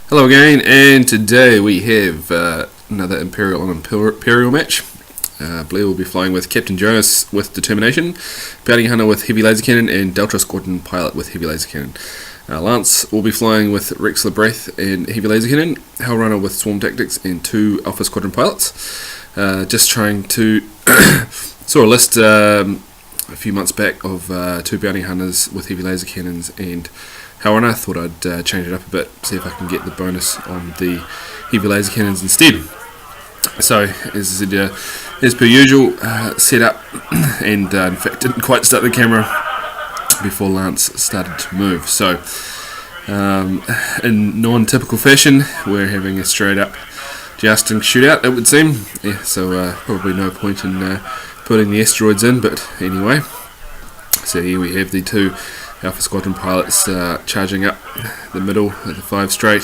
Hello again, and today we have another Imperial on Imperial match. Blair will be flying with Captain Jonas with Determination, Bounty Hunter with Heavy Laser Canon, and Delta Squadron Pilot with Heavy Laser Canon. Lance will be flying with Rexler Breath and Heavy Laser Canon, Hellrunner with Swarm Tactics, and 2 Alpha Squadron Pilots. Just trying to saw a list a few months back of 2 Bounty Hunters with Heavy Laser Cannons and Hellrunner. I thought I'd change it up a bit, see if I can get the bonus on the Heavy Laser Cannons instead. So, as I said, as per usual, set up, and in fact didn't quite start the camera before Lance started to move. So, in non-typical fashion, we're having a straight up jousting shootout, it would seem. Yeah, so probably no point in putting the asteroids in, but anyway. So here we have the 2 Alpha Squadron Pilots charging up the middle at the 5 straight,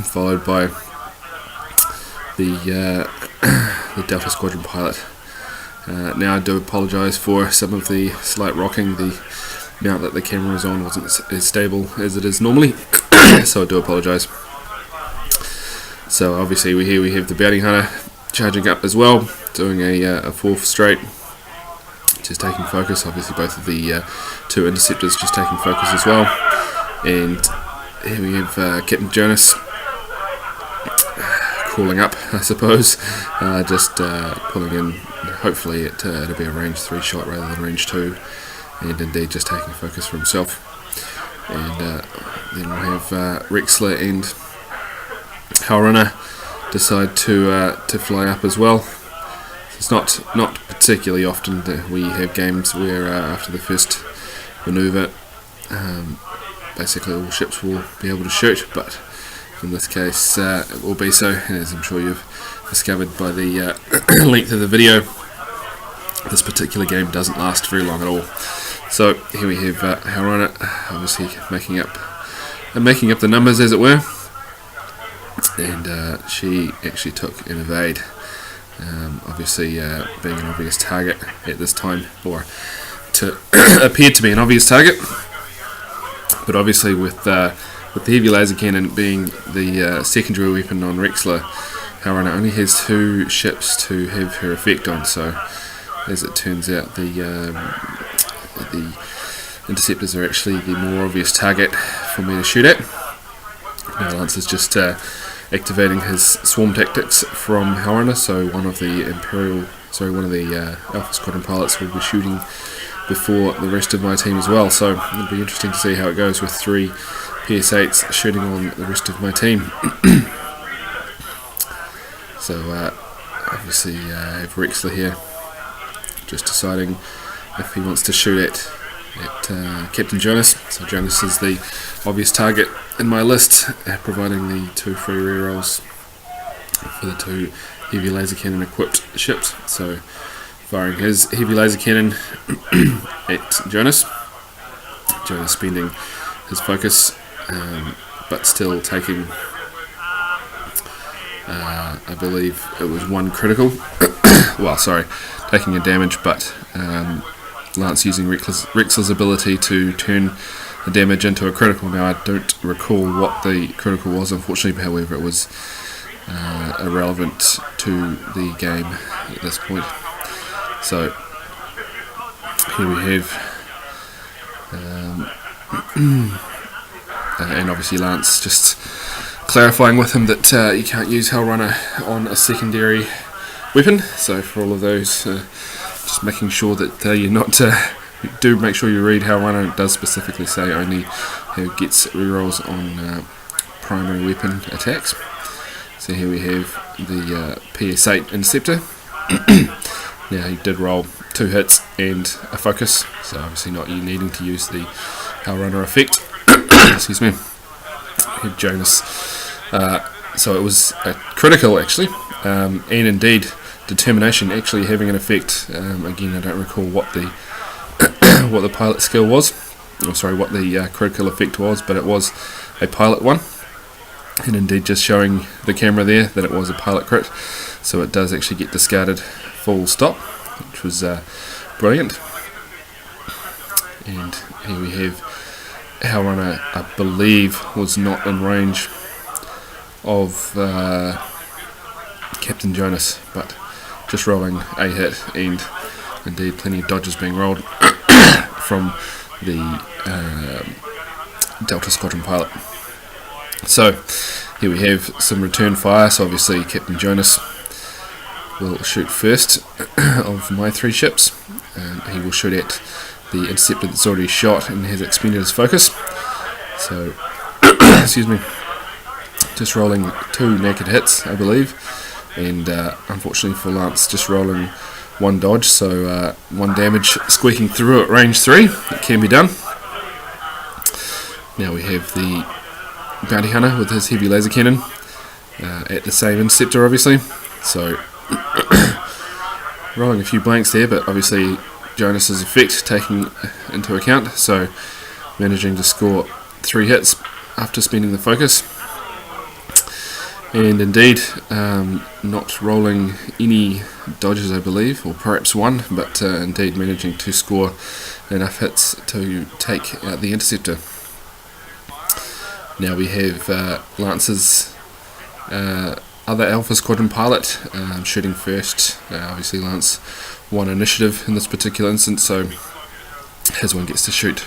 followed by the Delta Squadron Pilot. Now I do apologise for some of the slight rocking. The mount that the camera is on wasn't as stable as it is normally, so I do apologise. So obviously we have the Bounty Hunter charging up as well, doing a 4th straight, just taking focus. Obviously both of the 2 interceptors just taking focus as well. And here we have Captain Jonas crawling up, I suppose, just pulling in. Hopefully it'll be a range 3 shot rather than range 2, and indeed just taking focus for himself. And then we'll have Rexler and Hellrunner decide to fly up as well. It's not particularly often that we have games where after the first manoeuvre basically all ships will be able to shoot, but in this case it will be so, as I'm sure you've discovered by the length of the video. This particular game doesn't last very long at all. So here we have Hellrunner obviously making up the numbers, as it were, and she actually took an evade. Obviously being an obvious target at this time, or to appeared to be an obvious target, but obviously with the Heavy Laser Cannon being the secondary weapon on Rexler, Hellrunner only has 2 ships to have her effect on. So as it turns out, the interceptors are actually the more obvious target for me to shoot at. Now Lance is just activating his Swarm Tactics from Hellrunner, so one of the Alpha Squadron Pilots will be shooting before the rest of my team as well. So it'll be interesting to see how it goes with 3 PS8s shooting on the rest of my team. So obviously I have Rexler here, just deciding if he wants to shoot at Captain Jonas. So Jonas is the obvious target in my list, providing the 2 free rerolls for the 2 Heavy Laser Cannon equipped ships. So firing his Heavy Laser Cannon at Jonas spending his focus, but still taking I believe it was 1 critical taking a damage, but Lance using Rexler's ability to turn the damage into a critical. Now I don't recall what the critical was, unfortunately, however it was irrelevant to the game at this point. So here we have and obviously Lance just clarifying with him that you can't use Hellrunner on a secondary weapon. So for all of those, just making sure that you're not do make sure you read Hellrunner. It does specifically say only who gets rerolls on primary weapon attacks. So here we have the PS8 Interceptor. Now he did roll 2 hits and a focus, so obviously not you needing to use the Hellrunner effect. Excuse me. Hit Jonas. So it was a critical actually, and indeed Determination actually having an effect. Again, I don't recall what the what the pilot skill was, what the critical effect was, but it was a pilot one, and indeed just showing the camera there that it was a pilot crit, so it does actually get discarded full stop, which was brilliant. And here we have Hellrunner, I believe, was not in range of Captain Jonas, but just rolling a hit, and indeed plenty of dodges being rolled from the Delta Squadron pilot. So here we have some return fire. So obviously Captain Jonas will shoot first of my 3 ships, and he will shoot at the interceptor that's already shot and has expended his focus. So excuse me, just rolling 2 naked hits, I believe, and unfortunately for Lance, just rolling 1 dodge, so 1 damage squeaking through at range 3. It can be done. Now we have the Bounty Hunter with his Heavy Laser Canon at the same interceptor, obviously. So rolling a few blanks there, but obviously Jonas's effect taking into account, so managing to score 3 hits after spending the focus, and indeed not rolling any dodges, I believe, or perhaps 1, but indeed managing to score enough hits to take out the interceptor. Now we have Lance's other Alpha Squadron pilot shooting first. Obviously Lance won initiative in this particular instance, so his one gets to shoot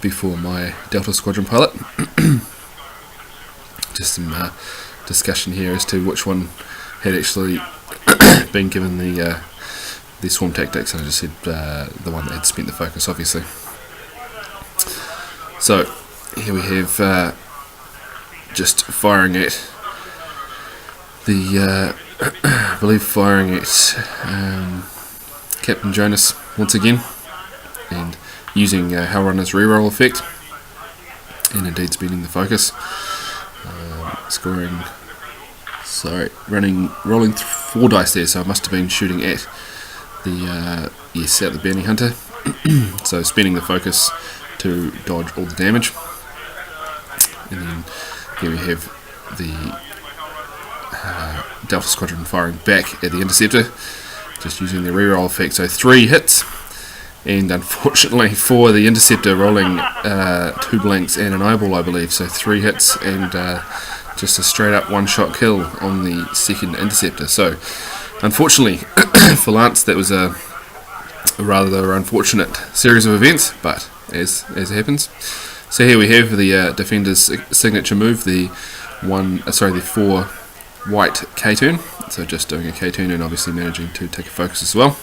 before my Delta Squadron pilot. Just some discussion here as to which one had actually been given the swarm tactics, and I just said the one that had spent the focus, obviously. So here we have just firing at the I believe firing at Captain Jonas once again, and using Hellrunner's reroll effect, and indeed spending the focus, rolling 4 dice there, so I must have been shooting at the at the Bounty Hunter. So spending the focus to dodge all the damage, and then here we have the Delta Squadron firing back at the interceptor, just using the reroll effect, so 3 hits, and unfortunately for the interceptor, rolling 2 blanks and an eyeball, I believe, so 3 hits and just a straight up 1-shot kill on the second interceptor. So unfortunately for Lance, that was a rather unfortunate series of events, but as it happens. So here we have the Defender's signature move, the 4 white K-turn, so just doing a K-turn and obviously managing to take a focus as well.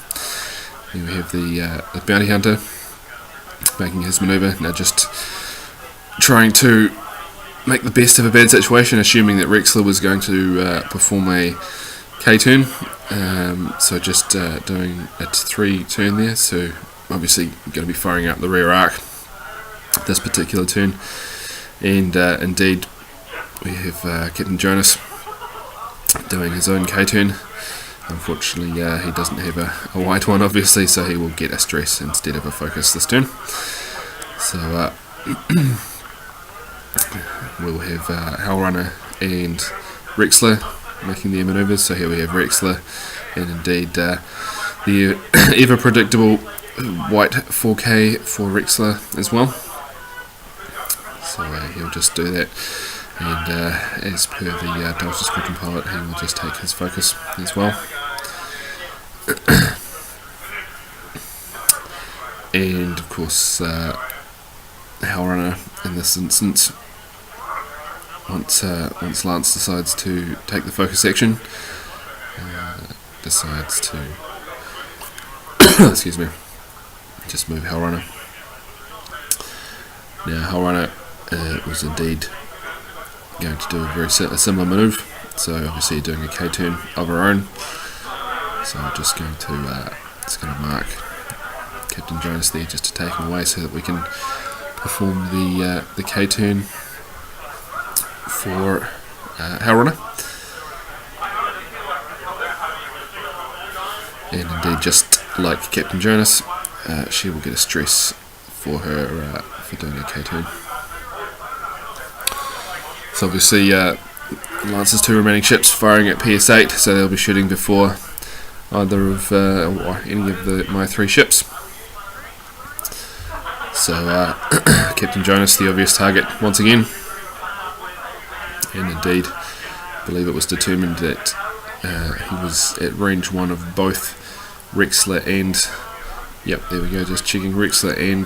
Here we have the Bounty Hunter making his maneuver, now just trying to make the best of a bad situation, assuming that Rexler was going to perform a K-turn, so just doing a 3 turn there, so obviously going to be firing out the rear arc this particular turn, and indeed we have Captain Jonas doing his own K-turn. Unfortunately he doesn't have a white one, obviously, so he will get a stress instead of a focus this turn. So we'll have Hellrunner and Rexler making their manoeuvres. So here we have Rexler, and indeed the ever predictable white 4K for Rexler as well. So he'll just do that, and as per the Delta Squadron pilot, he will just take his focus as well. And of course Hellrunner in this instance, once Lance decides to take the focus action, decides to excuse me, just move Hellrunner. Now Hellrunner was indeed going to do a similar move, so obviously doing a K-turn of her own. So I'm just going to mark Captain Jonas there just to take him away, so that we can perform the K-turn for Hellrunner. And indeed, just like Captain Jonas, she will get a stress for her for doing a K-turn. So obviously Lance's 2 remaining ships firing at PS8, so they'll be shooting before either of or any of my 3 ships. So Captain Jonas, the obvious target once again, and indeed I believe it was determined that he was at range 1 of both Rexler and, yep, there we go, just checking Rexler and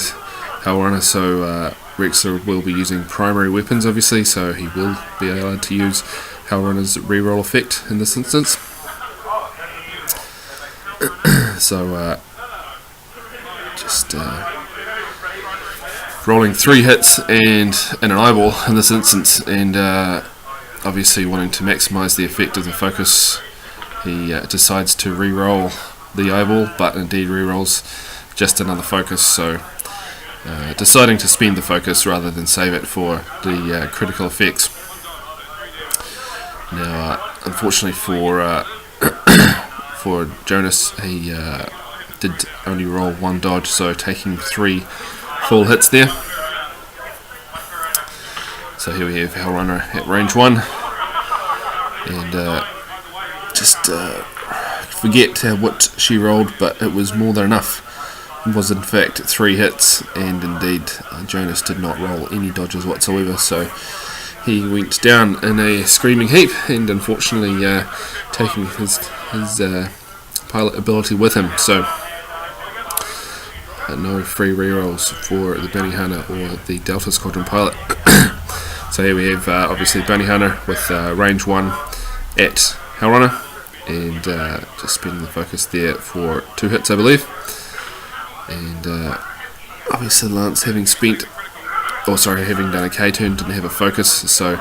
Hellrunner. So Rexler will be using primary weapons obviously, so he will be allowed to use Hellrunner's reroll effect in this instance. So just rolling 3 hits and an eyeball in this instance, and obviously wanting to maximise the effect of the focus, he decides to re-roll the eyeball, but indeed re-rolls just another focus, so deciding to spend the focus rather than save it for the critical effects. Now unfortunately for Jonas, he did only roll 1 dodge, so taking 3 full hits there. So here we have Hellrunner at range 1, and just forget what she rolled, but it was more than enough. It was in fact 3 hits, and indeed Jonas did not roll any dodges whatsoever, so he went down in a screaming heap, and unfortunately taking his pilot ability with him. So no free rerolls for the Bounty Hunter or the Delta Squadron pilot. So here we have obviously Bounty Hunter with range 1 at Hellrunner, and just spending the focus there for 2 hits I believe. And obviously Lance having done a K turn, didn't have a focus, so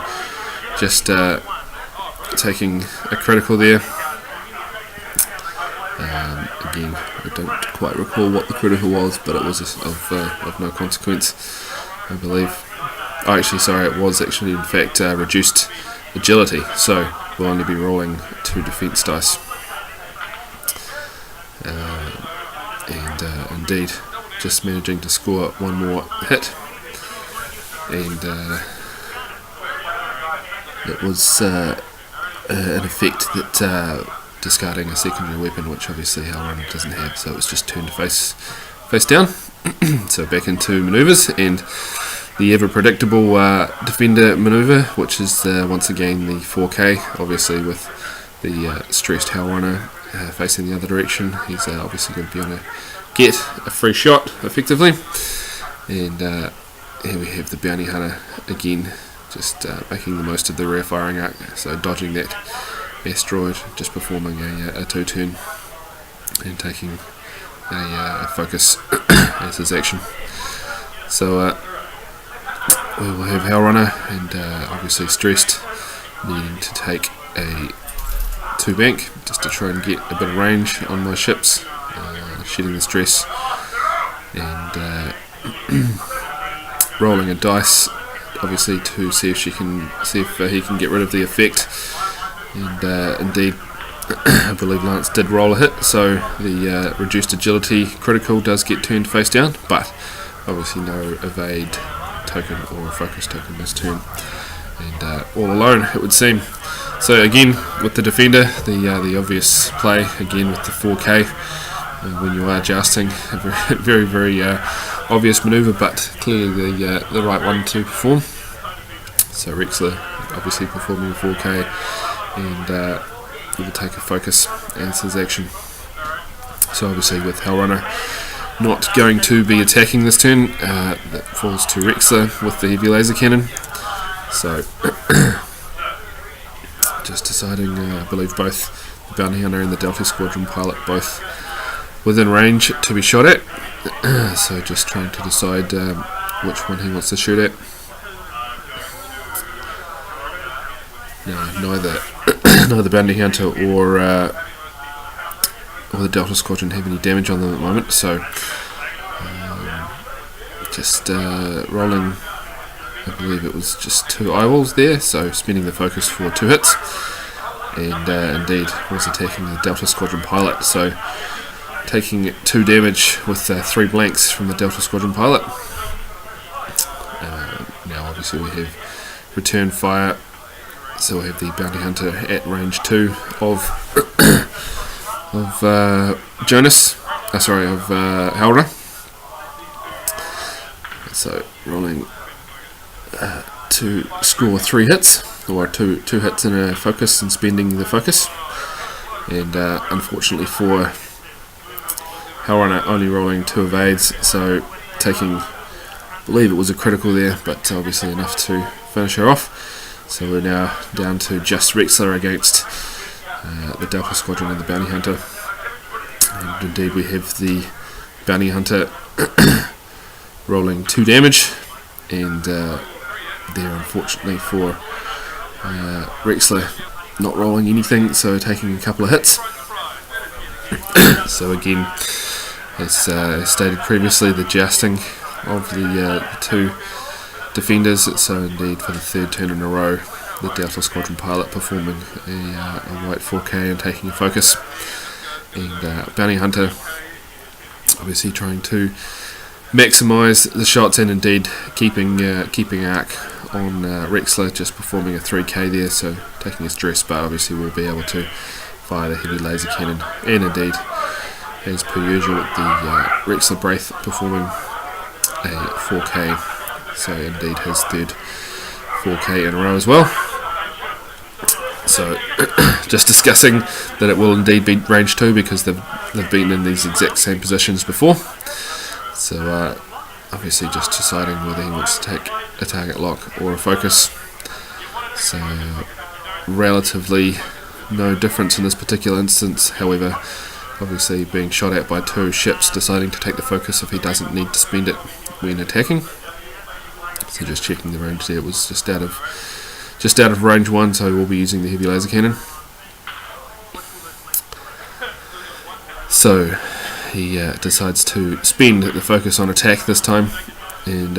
just taking a critical there. Again, I don't quite recall what the critical was, but it was of no consequence, I believe. Oh, actually, sorry, it was actually in fact reduced agility, so we'll only be rolling 2 defense dice. And indeed, just managing to score 1 more hit, and it was an effect that discarding a secondary weapon, which obviously Hellrunner doesn't have, so it was just turned face down. So back into manoeuvres, and the ever predictable defender manoeuvre, which is once again the 4K, obviously with the stressed Hellrunner facing the other direction. He's obviously going to be able to get a free shot effectively, and here we have the Bounty Hunter again, just making the most of the rear firing arc, so dodging that asteroid, just performing a 2-turn and taking a focus as his action. So we will have Hellrunner, and obviously stressed, needing to take a 2 bank just to try and get a bit of range on my ships, shedding the stress, and rolling a dice obviously to see if he can get rid of the effect. And indeed I believe Lance did roll a hit, so the reduced agility critical does get turned face down, but obviously no evade token or focus token this turn, and all alone it would seem. So again with the defender, the obvious play again with the 4K when you are jousting, a very very obvious manoeuvre, but clearly the right one to perform. So Rexler obviously performing a 4K, and he will take a focus as his action. So obviously with Hellrunner not going to be attacking this turn, that falls to Rexler with the Heavy Laser Canon. So just deciding, I believe both the Bounty Hunter and the Delta Squadron pilot both within range to be shot at, so just trying to decide which one he wants to shoot at. Now neither Bounty Hunter or the Delta Squadron have any damage on them at the moment, so just rolling, I believe it was just 2 eyeballs there, so spending the focus for 2 hits, and indeed was attacking the Delta Squadron pilot, so taking 2 damage with 3 blanks from the Delta Squadron pilot. Now obviously we have return fire, so we have the Bounty Hunter at range 2 of Hellrunner. So rolling to score 3 hits, or two hits in a focus and spending the focus. And unfortunately for Harana, only rolling 2 evades, so taking, I believe it was a critical there, but obviously enough to finish her off. So we're now down to just Rexler against the Delta Squadron and the Bounty Hunter. And indeed we have the Bounty Hunter rolling 2 damage, and there unfortunately for Rexler not rolling anything, so taking a couple of hits. So again, as stated previously, the jousting of the 2 defenders. So indeed for the 3rd turn in a row, the Delta Squadron pilot performing a white 4K and taking a focus, and Bounty Hunter obviously trying to maximise the shots, and indeed keeping arc on Rexler, just performing a 3K there, so taking his dress, but obviously will be able to fire the Heavy Laser Cannon, and indeed, as per usual, the Rexler Braith performing a 4K, so indeed his 3rd 4K in a row as well. So just discussing that it will indeed be range 2, because they've been in these exact same positions before. So obviously just deciding whether he wants to take a target lock or a focus. So relatively no difference in this particular instance, however, obviously being shot at by 2 ships, deciding to take the focus if he doesn't need to spend it when attacking. So just checking the range there, it was just out of range 1, so we'll be using the Heavy Laser Cannon. So he decides to spend the focus on attack this time, and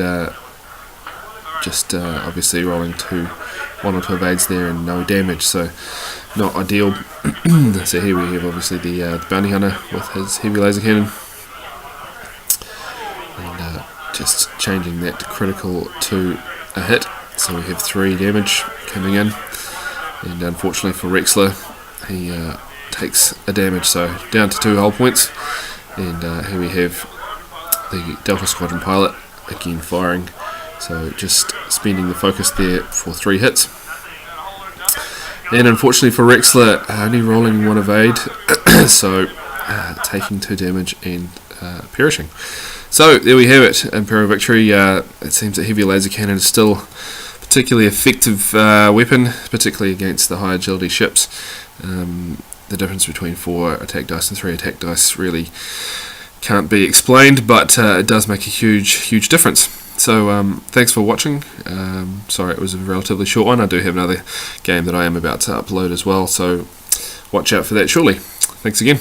just obviously rolling 1 or 2 evades there and no damage, so not ideal. So here we have obviously the Bounty Hunter with his Heavy Laser Cannon, and just changing that to critical to a hit, so we have 3 damage coming in, and unfortunately for Rexler, he takes a damage, so down to 2 hull points. And here we have the Delta Squadron pilot again firing, so just spending the focus there for 3 hits. And unfortunately for Rexler, only rolling 1 evade, so taking 2 damage and perishing. So there we have it, Imperial victory. It seems that Heavy Laser Cannon is still particularly effective weapon, particularly against the high agility ships. The difference between 4 attack dice and 3 attack dice really can't be explained, but it does make a huge difference. So thanks for watching. Sorry it was a relatively short one. I do have another game that I am about to upload as well, so watch out for that shortly. Thanks again.